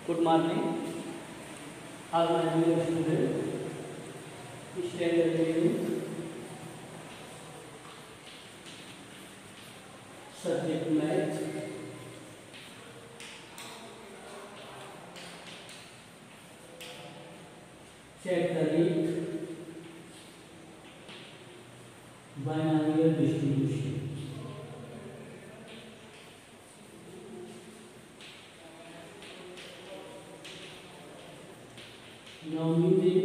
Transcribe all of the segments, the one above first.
Good morning, all my dear students. Standard reading, subject math, chapter 8, binomial distribution. Now using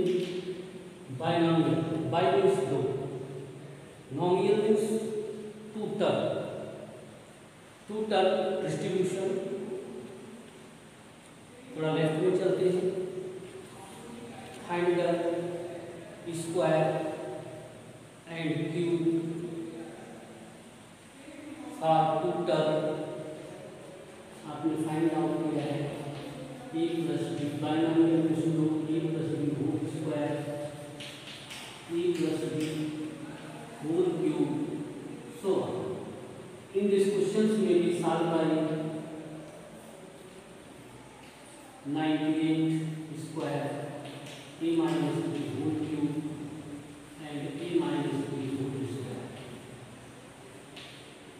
binomial. Bi means दो, nomial means two term distribution. थोड़ा left में चलते हैं. Find the square and cube for two term. आपने find out किया है a plus b binomial ratio a plus b whole square a plus b whole cube. So in these questions may be solved by 98 square a minus b whole cube and a minus b whole square.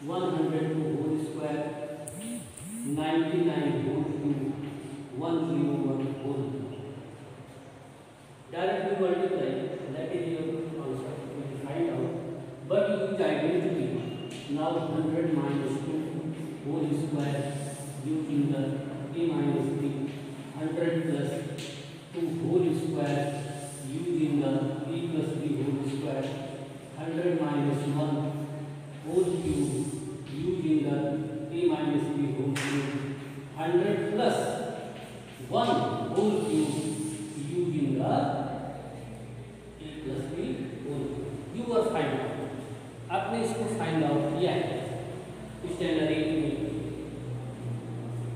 102 whole square, 99 whole cube, 101 whole cube. Directly multiply, that is your answer. You will find out. But use identity. Now 100 minus 2 whole square using the a minus b. 100 plus 2 whole square using the a plus b whole square. 100 minus 1 whole cube using the a minus b whole cube. 100 plus 1 whole cube using the a plus b whole cube. You are find out. आपने इसको find out किया है standard 8 में,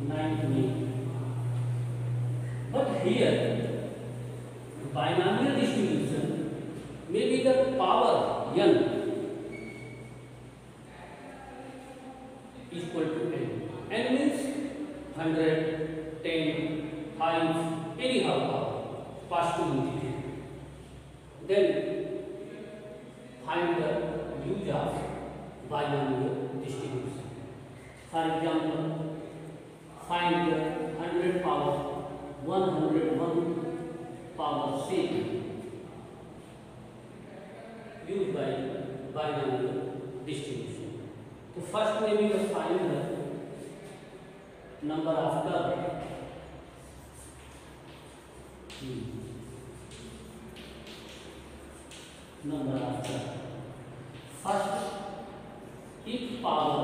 9 में. But here binomial distribution may be the power n equal to n. n means 100, 10, 5, anyhow power, possibility. Then find the use of binomial distribution. For example, find the 100 power 101 power 6 used by binomial distribution. So first we will find the number after first if power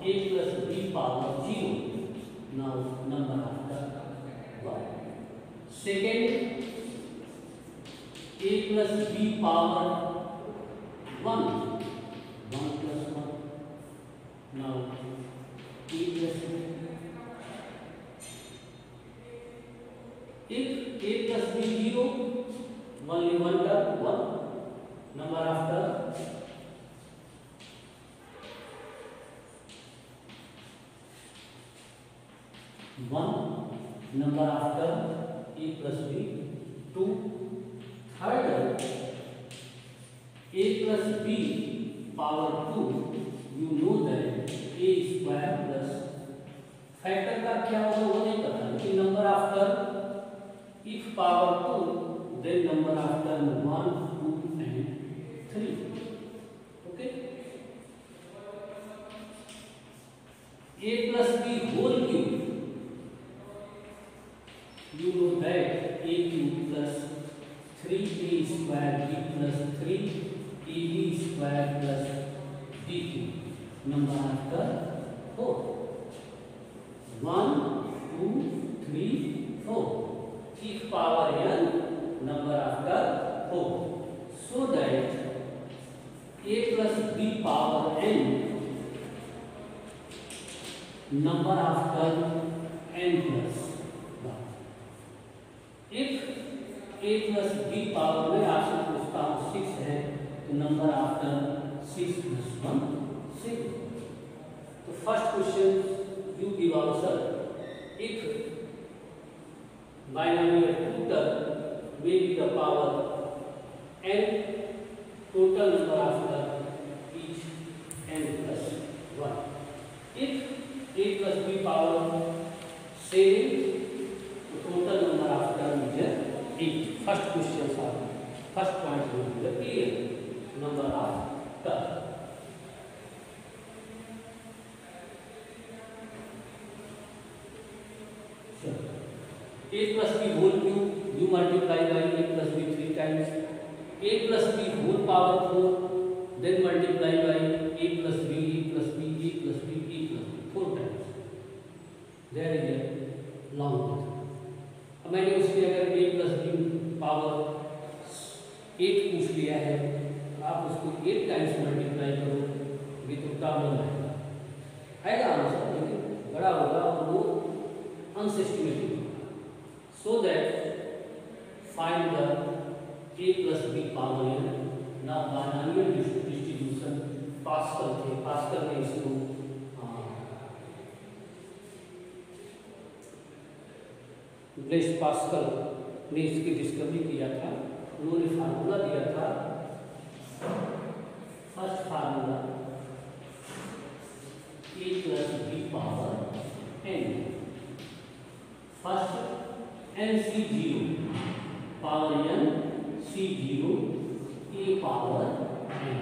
a plus b power 0. Now number after 1. Second a plus b power 1 plus 1. Now a plus b. If a plus b 0, only one term 1. Number after 1. Number after a plus b 2. Third a plus b power 2. You know that a square plus factor का क्या होगा वो नहीं पता, लेकिन number after if power 2 then number after 1, 2 and 3. Okay. A plus b whole cube. You know that a cube plus 3a square b plus 3ab square plus b cube. Number after 4. 1, 2, 3, 4. If power n, number after 4. So that a plus b power n, number after n plus 1. If a plus b power में आपसे पूछता हूँ 6 है तो number after 6 plus 1 6. तो first question you give answer if binomial total may be the power n total number after each n plus 1. If a plus b power same, the total number after is 8. First question solved. First point will be the clear number of terms. A plus b whole cube, you multiply by a plus b 3 times. A plus b whole power 4, then multiply by a plus b, a plus b, a plus b, a plus b 4 times. There is a long method. अब मैंने उसमें अगर a plus b power 8 पूछ लिया है, आप उसको 8 times multiply करो, ये तो प्रॉब्लम आएगा आंसर, लेकिन बड़ा होगा और वो unsystematic. So that find the a plus b power n. Now binomial distribution Pascal थे, Pascal ने इसको ब्लेस पास्कल ने इसकी डिस्कवरी किया था. उन्होंने फार्मूला दिया था. First formula a plus b power n. First NC0 power n C0 a power n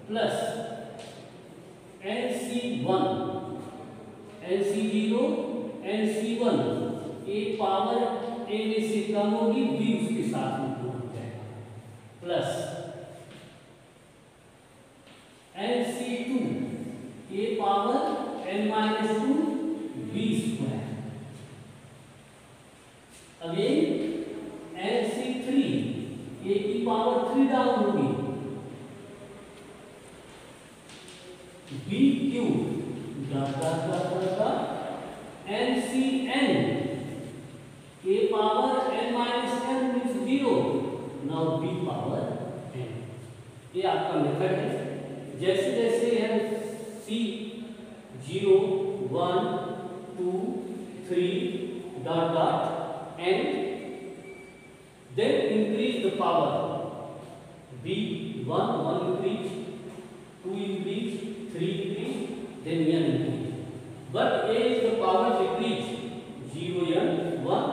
plus NC1 NC0 NC1 a power a में से कम होगी, b उसके साथ में हो जाएगा, plus NC2 a power n minus 2 b square. Again NC3 a की power 3 down होगी, b cube NCN a power n minus n means 0. Now b power n. ये आपका मेथड है. जैसे जैसे हम c 0 1 2 3 dot dot and then increase the power. b 1 increase, 2 increase, 3 increase, then n increase. But a is the power decrease. 0 n 1,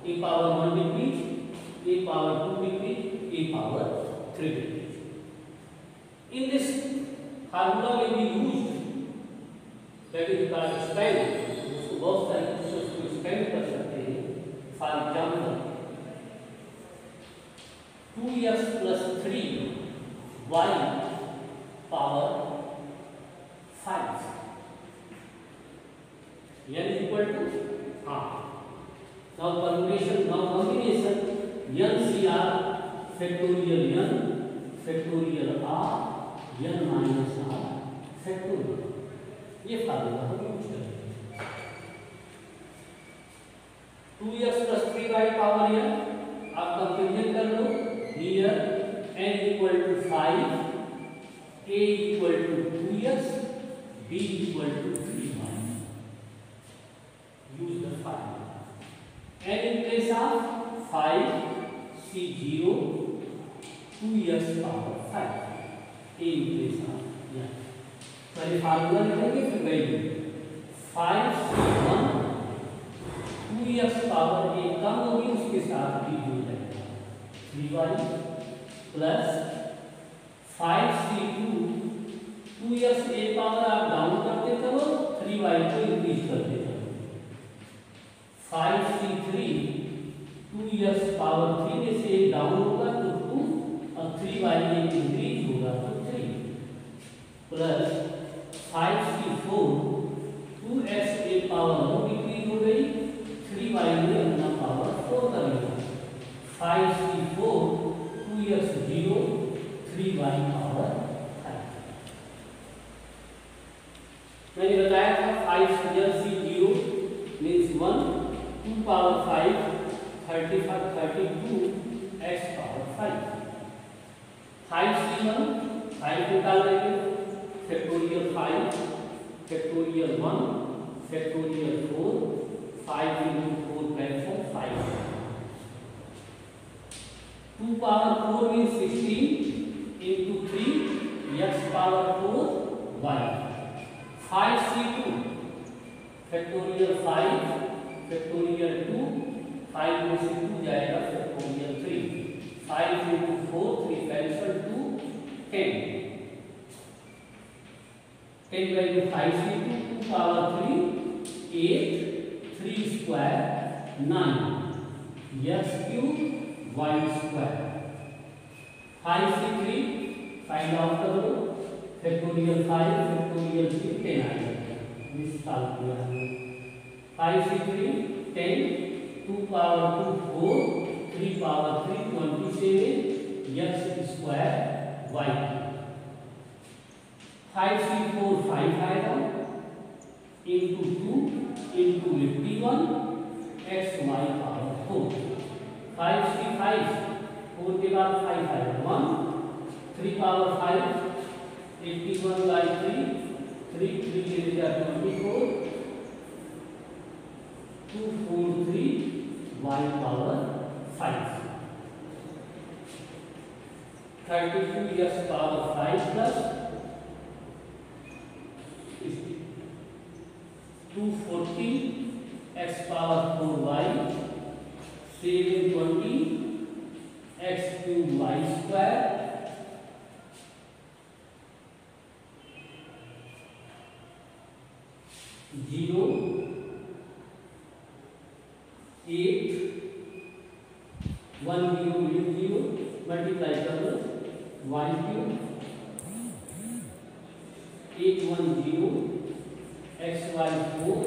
a power 1 decrease, a power 2 decrease, a power 3 decrease. In this formula may be used, that is called expand. उसको बहुत सारे questions को expand कर सकते हैं. For example, 2x plus 3y power 5. n is equal to half. Now combination NCR factorial n factorial r n minus r factorial. ये formula हम use करेंगे. 2x plus 3y power n. आप comparison कर लो. Here n equal to 5, a equal to 2x, b equal to 3y. Use the formula. n in place of 5, c0, 2x power 5. a in place of n. पहले formula लिखेंगे, फिर value 5c1 2x power a कम होगी, उसके साथ b जुड़ जाएगा 3y plus 5c2 2x a power आप down करते चलो, 3y को इंक्रीज करते चलो. 5c3 2x पावर 3 में से डाउन होगा तो 2 और 3y में इंक्रीज होगा तो 3 plus 5c4 2x a power 1 increase हो गई, 3y में अपना पावर 4 कर लिया. 5c4 2x 0 3y power 5. मैंने बताया था 5c0 means 1 2 power 5 35 32 x power 5. 5c1 5 निकाल लेंगे, factorial 5 factorial 1 factorial 4 5 into 4 cancel 5. 10. 10 value 5c2, 2 power 3, 8, 3 square, 9. X cube, y square. 5c3 find out करो, factorial 5, factorial 3, 10 आएगा. this solve किया हमने. 5c3 10, 2 power 2 4, 3 power 3 27, x square y. 5c4 5 आएगा into 2 into 81 x y power 4. 5c5 4 के बाद 5 आएगा 1, 3 power 5 81 by 3, 3 के लिए 24, 243 y power 5. 32 x power 5 plus 240 x power 4y 720 x cube y square 0 8 1 0 0 multiply कर दो y cube 810 xy 4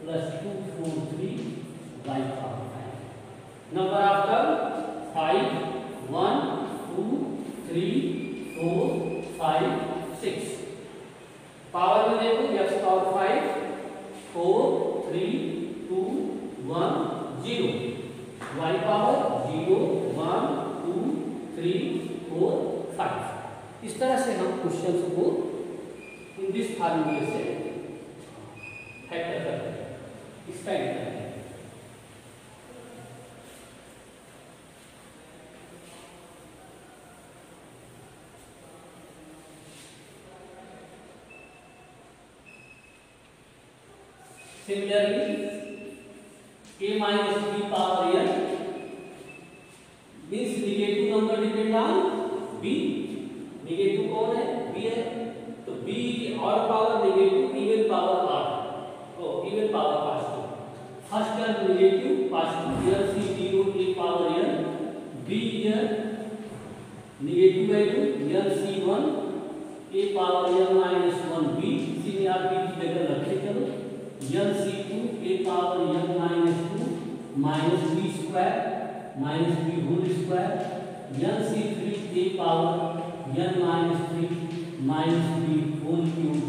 plus 243 y power 5. Number after 5 1 2 3 4 5 6. Power में देखो x पावर 5 4 3 2 1 0, y पावर 0 1 2 3 4 5. इस तरह से हम क्वेश्चंस को इन दिस फार्मूले से फैक्टर करते हैं, एक्सपेंड करते हैं. Similarly, a minus b power n means negative number depend on b. negative कौन है? b है. तो b की odd power negative, even power odd. Oh, even power positive. First term negative, positive. Here c0 a power n. b here negative value. Here c1 a power n minus 1 b. c में आप b की जगह रखते चलो. c2 a power n minus 2 minus b square minus b whole square. c3 a power n minus 3 minus b whole cube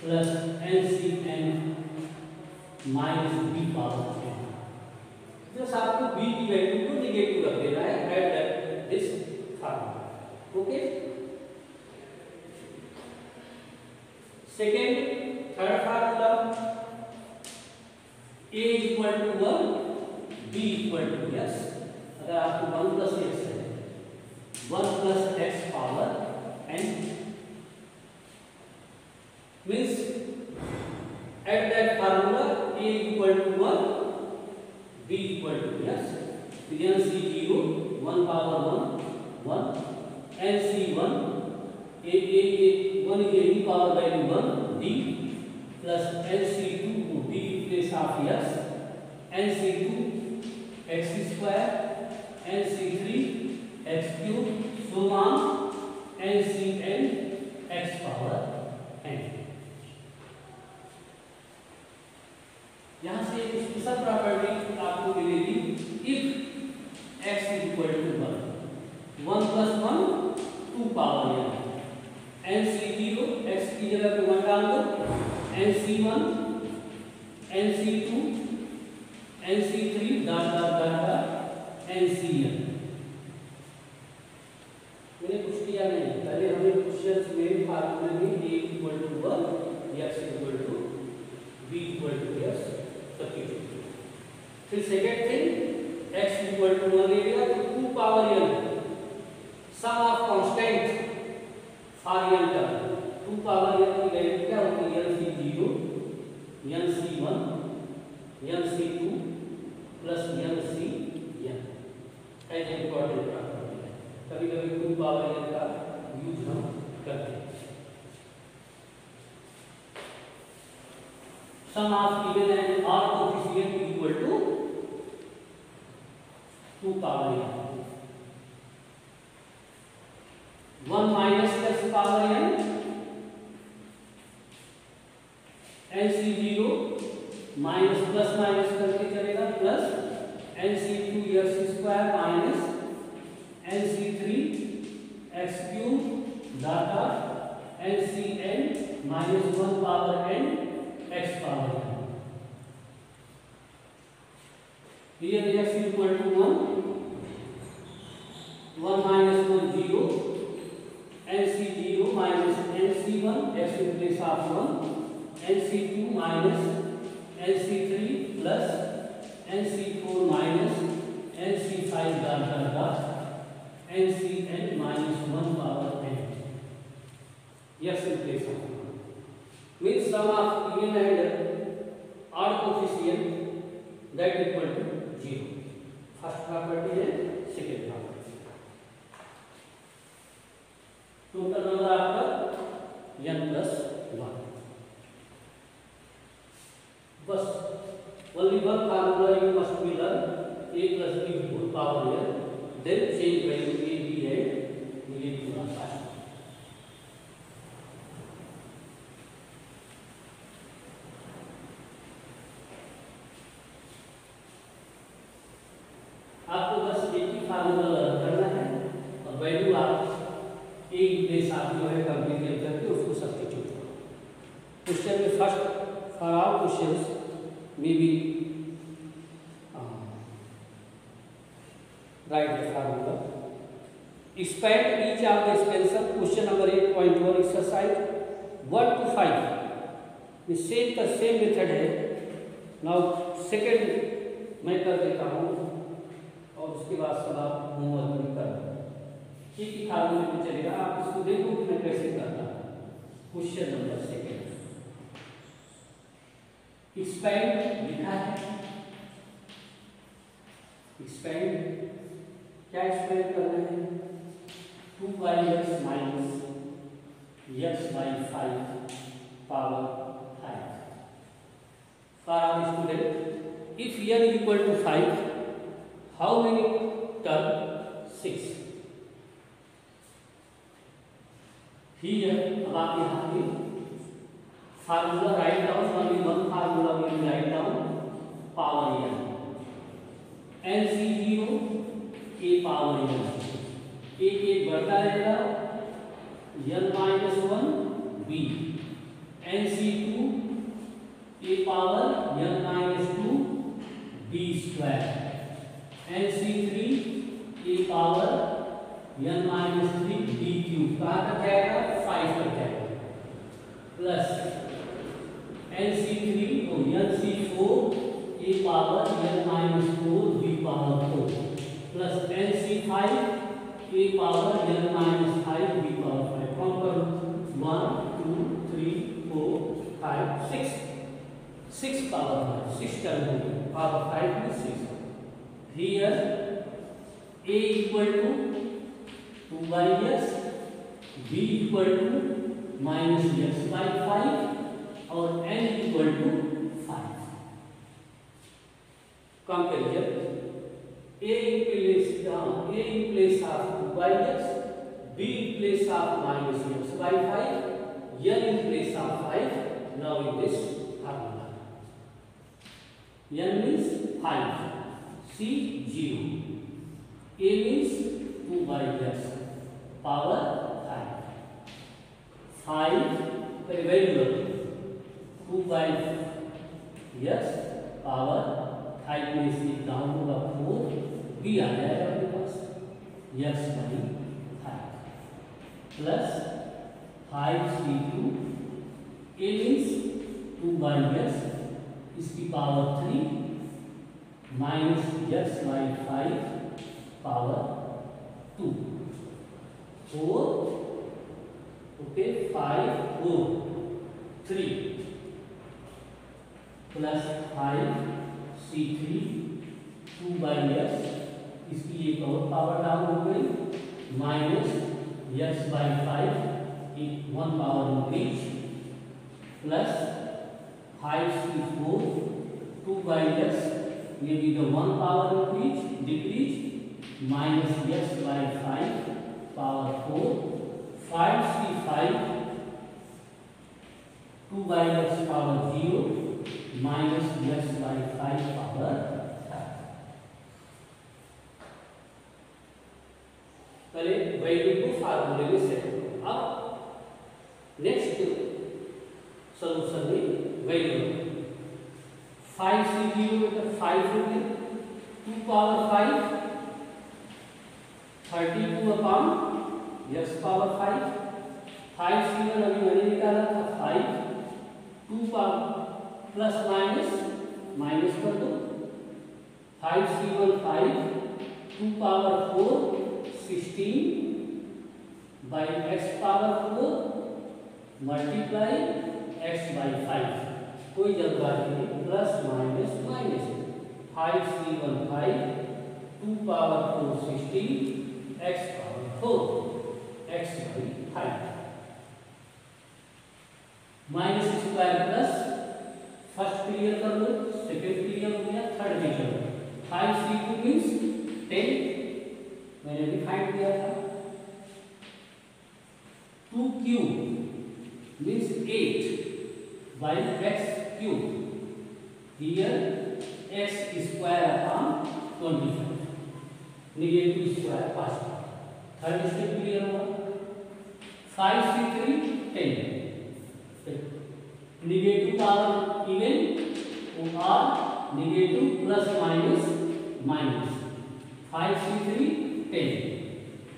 plus ncn minus b power n. Just आपको b की value को negative रख देना है at that this formula. Okay. Second third formula a equal to 1 b equal to s. अगर आपको 1 plus x है 1 plus x power n means at that formula a equal to 1 b equal to s. nc0 1 power 1 1 nc1 a 1 is a power value 1 d plus nc2 को d place of s nc2 x square nc3 x cube so on ncn x power n. यहां से एक special property आपको मिलेगी if x equal to 1 1 plus 1 2 power n nc0 x की जगह पे 1 डाल दो nc1 nc2 nc3 dot dot dot dot ncn. मैंने कुछ किया नहीं, पहले हमने क्वेश्चंस में फार्मूले में a equal to 1 x equal to b equal to s substitute. फिर second thing x equal to 1 ले लिया तो 2 power n sum of constant for n term. 2 power n की वैल्यू क्या होती है? nc0 nc1 nc2 plus nc n. As important property है. कभी-कभी 2 पावर n का यूज हम करते हैं। Sum of even and odd coefficient equal to 2 power n 1 minus x power n nc0 minus plus minus करके चलेगा plus nc2 x square minus nc3 x cube डाटा ncn minus 1 power n x power n। Here x equal to 1 minus 1 0 nc0 minus nc1 x in place of 1 nc2 minus nc3 plus nc4 minus nc5 dot dot dot ncn minus 1 power n x in place of 1 with sum of even and odd coefficient that equal to 0। First property है, second property. Total number आपका n plus 1। बस only one formula you must be learn, a plus b whole power n, then change value a b and ये पूरा सारा। आपको बस एक ही formula करना है और वैल्यू आप एक प्लेस आप जो है कंप्लीट करके उसको सब्स्टिट्यूट करो। क्वेश्चन में first for all questions may be right the formula expand each of the expansion. Question number 8.1 exercise 1 to 5 ये सेम मेथड है। नाउ सेकेंड मैं कर देता हूँ और उसके बाद सब आप होमवर्क भी कर एक ही फार्मूले में चलेगा। आप इसको देखो कि मैं कैसे करता हूँ। क्वेश्चन नंबर सेकेंड एक्सपेंड लिखा है। एक्सपेंड क्या एक्सपेंड करना है? 2x minus x by 5 power 5। For our student if n equal to 5 how many term? 6। Here अब आप यहाँ पे formula write down, only one formula will write down power n nc0 a power n एक बढ़ता रहेगा n minus 1 b nc2 a power n minus 2 b square nc3 a power n minus 3 b cube कहाँ तक जाएगा? 5 तक जाएगा plus nc3 तो nc4 a power n minus 4 b power 4 plus nc5 a power n minus 5 b power 5। कौन करो? 1 2 3 4 5 6 power 6 term होगी power 5 में 6। Here a equal to 2 by x, b equal to minus x by 5 और n equal to 5। Comparison a in place of 2 by x, b in place of minus x by 5, n in place of 5। Now in this formula n means 5, C 0, a means 2 by x power 5 value 2 by x power 5 में से down होगा 4 b आ जाएगा अपने पास x by 5 plus 5c2 a means 2 by x इसकी power 3 minus x by 5 power 2 4 okay 5 4 3 plus 5c3 2 by x इसकी एक और power down हो गई minus x by 5 in 1 power increase plus 5c4 2 by x may be the 1 power increase decrease minus x by 5 power 4 5c5 2 by x power 0 minus x by 5 power 5। पहले value को फार्मूले में set करो। अब next solution में value 5c0 मतलब 5 हो गया 2 power 5 32 upon x power 5 5c1 अभी मैंने निकाला था 5 2 पावर प्लस माइनस कर दो 5c1 5 2 power 4 16 by x power 4 multiply x by 5 कोई जल्दबाजी नहीं plus minus 5c1 5 2 power 4 16 x power 4 x by 5 minus square plus first clear कर लो सेकेंड क्लियर हो गया थर्ड में चलो 5c2 मीन्स 10 मैंने भी फाइंड किया था 2q means 8 by x cube here x square upon 25 negative square pass third step clear हुआ 5c3 10 नेगेटिव पावर इवन और negative plus minus 5c3 10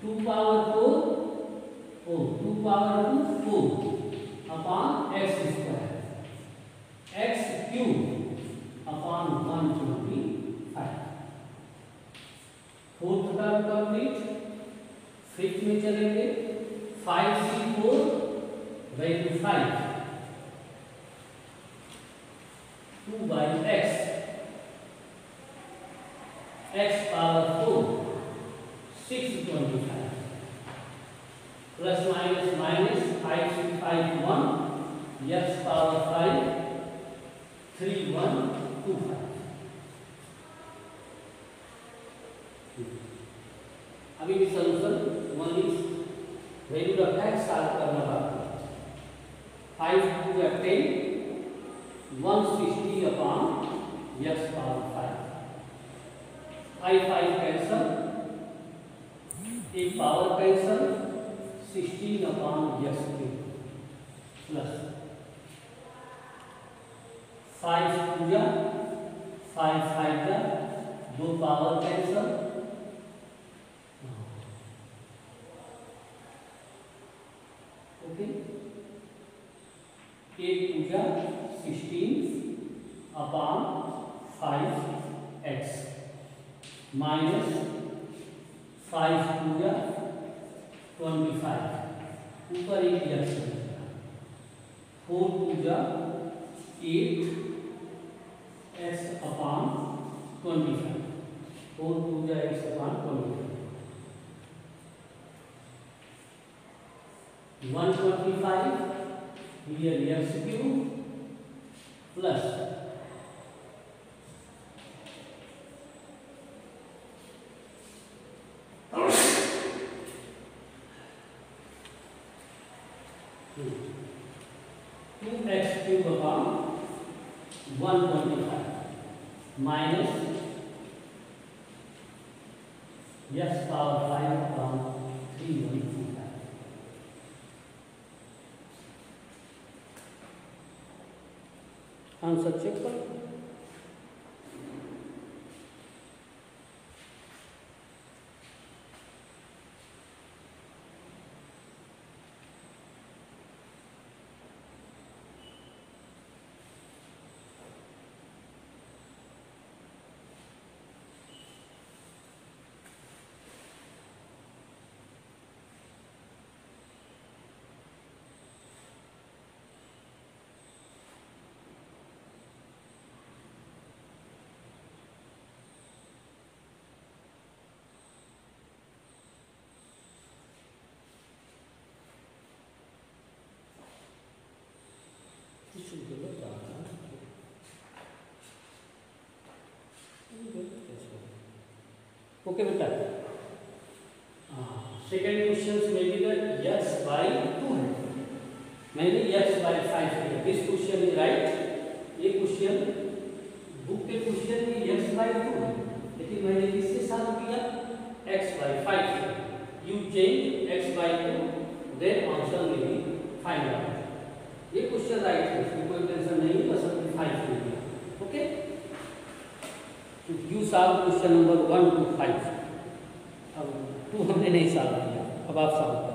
2 power 4 2 power 2 4 upon x square x cube upon 125 fourth term complete fifth में चलेंगे 5c4 value 5 2 by x power 4 625 plus minus 5c5 1 x power 5 3125 अभी भी solution only value रखा है solve करना बाकी 5 2 10 160 upon x power 5 5 cancel एक power cancel 16 upon x plus 5 पूजा 5 5 का 2 पावर कैंसल ओके एक पूजा 16 अपॉन 5x माइनस 5 पूजा 25 ऊपर एक x 4 पूजा 8 x अपॉन 25 4 पूजा x upon 25 125 here x cube plus 2x cube upon 125 minus x power 5 upon 3125 answer check करो okay बेटा। Second question में भी x by 2 है, मैंने x by 5 किया। This question is right. ये क्वेश्चन बुक के क्वेश्चन में x by 2 है, लेकिन मैंने किसके साथ किया? x by 5। You change x by 2, then answer will be find out. ये क्वेश्चन राइट है, इसमें कोई टेंशन नहीं है, बस हमने 5 ले लिया। ओके, तो you solve question number 1 to 5। अब 2 हमने नहीं सॉल्व किया, अब आप सॉल्व करें।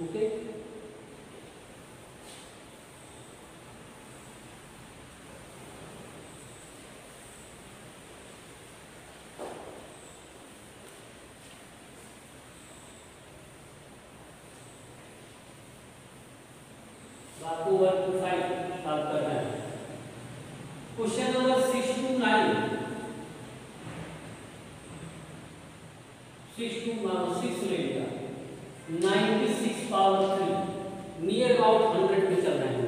ओके, आपको 1 to 5 सॉल्व करना है। क्वेश्चन नंबर 6 to 9, 6 ले लिया, 96 पावर 3 नियर अबाउट 100 पे चल रहे हैं।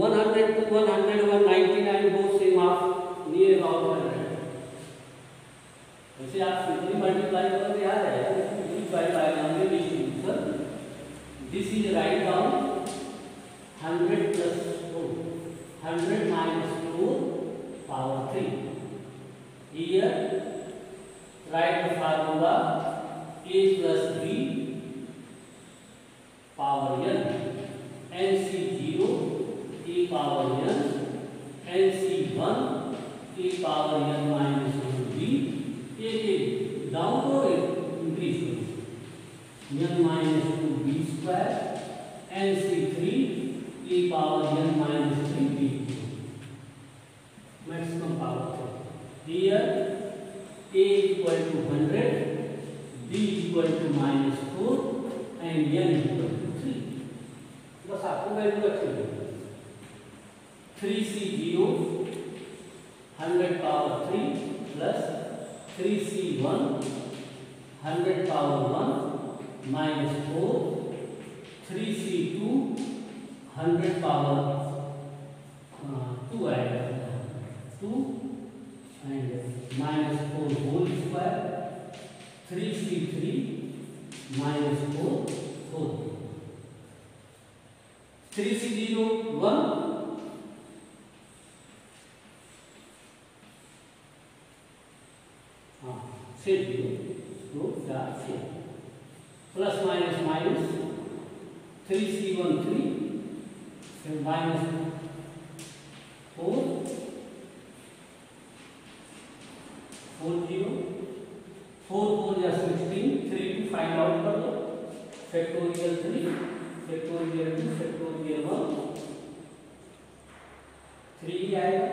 100 to 100 199 both same of near about 100। वैसे आप सिंपली मल्टीप्लाई करोगे याद है, this is write down 100 plus 4, 100 minus 4 power 3. Here write the formula a plus b power n, nc0 a power n, nc1 a power n minus 1b, a down or increase n minus 2b square, nc3 a power n minus 3b, maximum power 3. Here a equal to 100, b equal to minus 4 and n equal to 3. बस आपको value रखनी है। 3c0 100 power 3 plus 3c1 100 power 1 minus 4, 3c2 100 power 2 आएगा, 2 and minus 4 whole square, 3c3 minus 4 4, 3c0 1, से 0 2 4 6 plus minus minus 3c1 3 फिर minus 4 4 0 4 4 या 16, 3 2 find out कर दो, फैक्टोरियल 3 फैक्टोरियल 2 फैक्टोरियल 1 3 आएगा,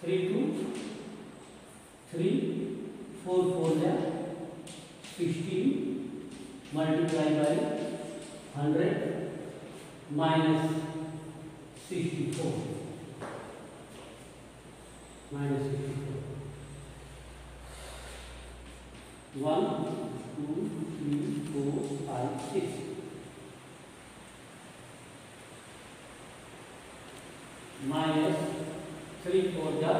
3 2 3 4 4 या 16 multiply by 100 minus 64 minus 64 1 2 3 4 5 6 minus 3 4 जा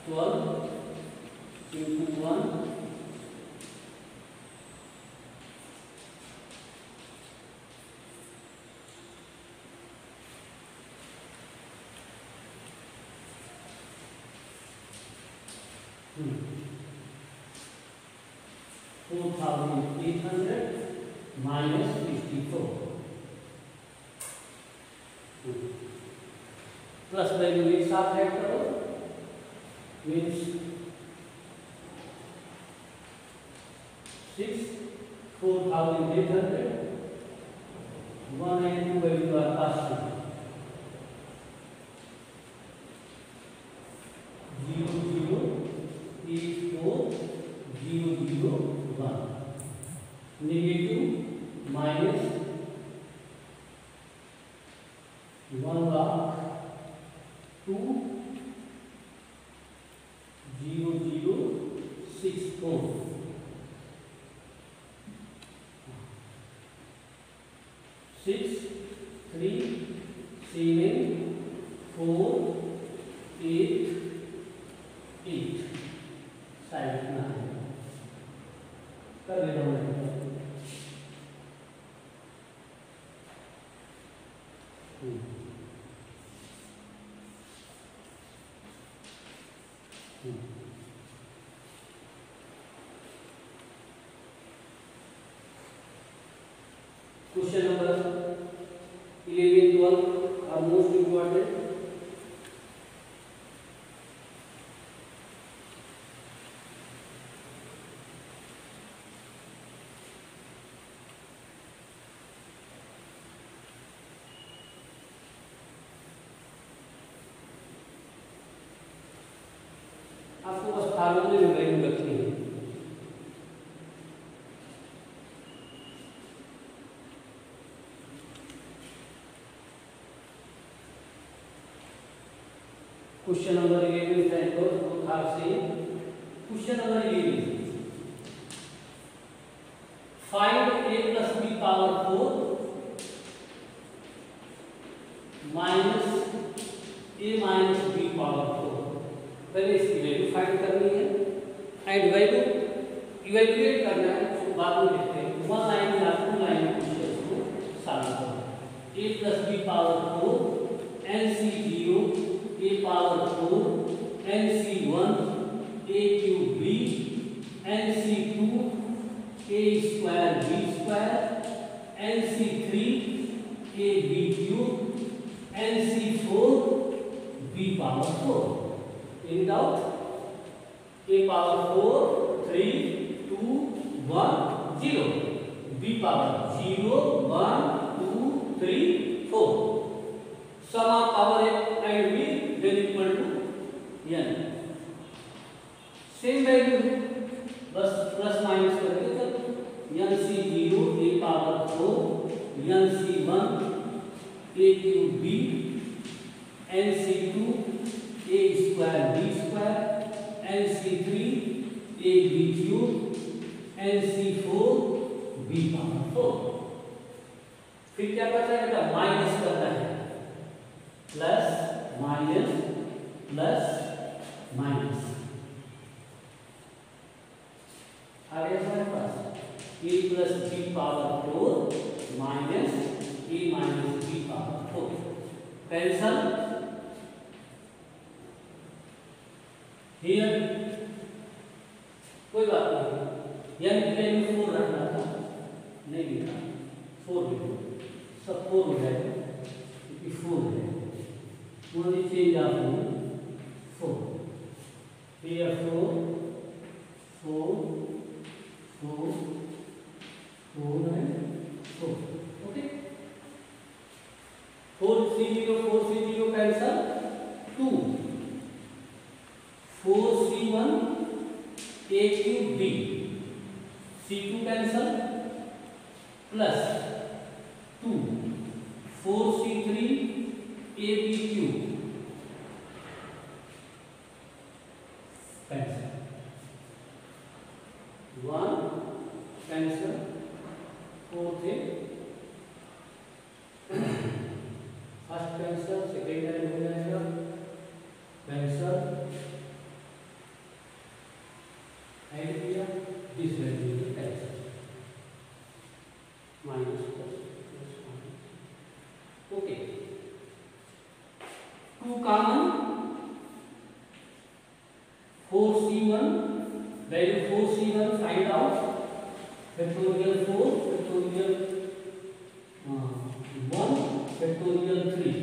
12 into 1 4800 minus 54 प्लस वैल्यू एक साथ ऐड करो, मीन्स 6 4800 1 and 2 वैल्यू आर पास 0 0 8 4 0 0 1 negative minus 1 lakh 2 0 0 6 4 6 3 7 4 8 question number 11, 12 are most important. आपको बस फार्मूले में वैल्यू रखनी है। क्वेश्चन नंबर 11 है तो था से question number 11 find a plus b power 4 minus a minus b power 4। पहले इसकी वैल्यू फाइंड करनी है एंड वैल्यू इवैल्यूएट करना है, उसको बाद में देखते हैं। वन लाइन या टू लाइन क्वेश्चन को सॉल्व करो। a plus b power 4 NC0 a power 4 NC1 a cube b NC2 a square b square NC3 a b cube NC4 b power 4। In doubt a power 4 3 2 1 0 b power 0 1 2 3 4 sum of power a and b then equal to n। Same value है, बस plus minus करके तब NC0 a power 4 NC1 a cube b NC2 a square b square NC3 a b cube NC4 b power 4। फिर क्या करना है बेटा, minus करना है, प्लस माइनस प्लस माइनस आ गया हमारे पास a plus b power 4 minus a minus b power 4। Cancel here कोई बात नहीं, यानी की वैल्यू 4 रखना था, नहीं लिखा 4 लिखो, सब 4 हो जाएगा क्योंकि 4 है, ओनली चेंज ऑफ 4 हियर 4 4 4 4 है 4। Okay 4 cancel 2 4C1 a cube b C2 cancel plus 2 4C3 a b cube cancel 1 cancel 4 थे, फर्स्ट कैंसल सेकेंड टाइम हो जाएगा कैंसल ऐड किया this value is cancel minus plus okay 2 common 4C1 value 4C1 find out factorial 4 factorial 1 factorial 3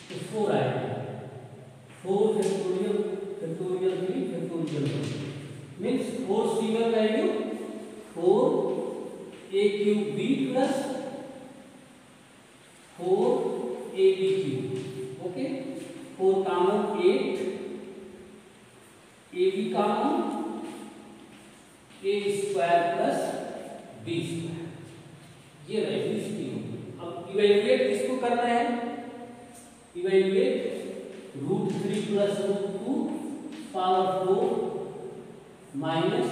तो 4 आएगा 4 factorial 3 factorial 1 means 4C1 value 4 a cube b plus 4 a b cube। Okay 4 common 8 a b common a square plus b square, ये वैल्यू इसकी होगी। अब evaluate किसको करना है, evaluate √3 plus √2 power 4 minus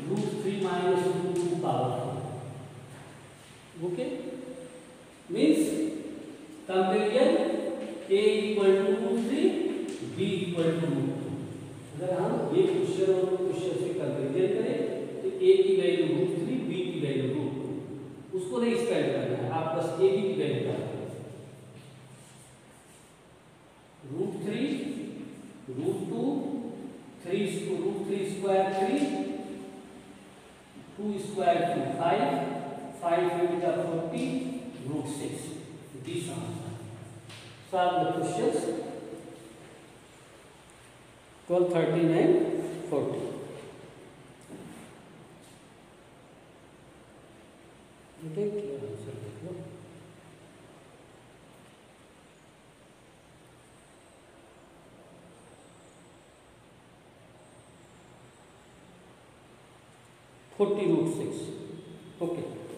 √3 minus √2 power 4। Okay means comparison a equal to √3 b equal to √2। अगर हम ये क्वेश्चन और क्वेश्चन से कंपेरिजन करें तो a की वैल्यू √3 b की वैल्यू √2, उसको नहीं स्पेंड करना है, आप बस a b की वैल्यू डालें √3 √2 3 root 3 square 3, 2 square 2 5, 5 into the 40 root 6. This answer. Solve the questions 12, 13 and 14. देखिए आंसर देख लो. (40 root 6). Okay.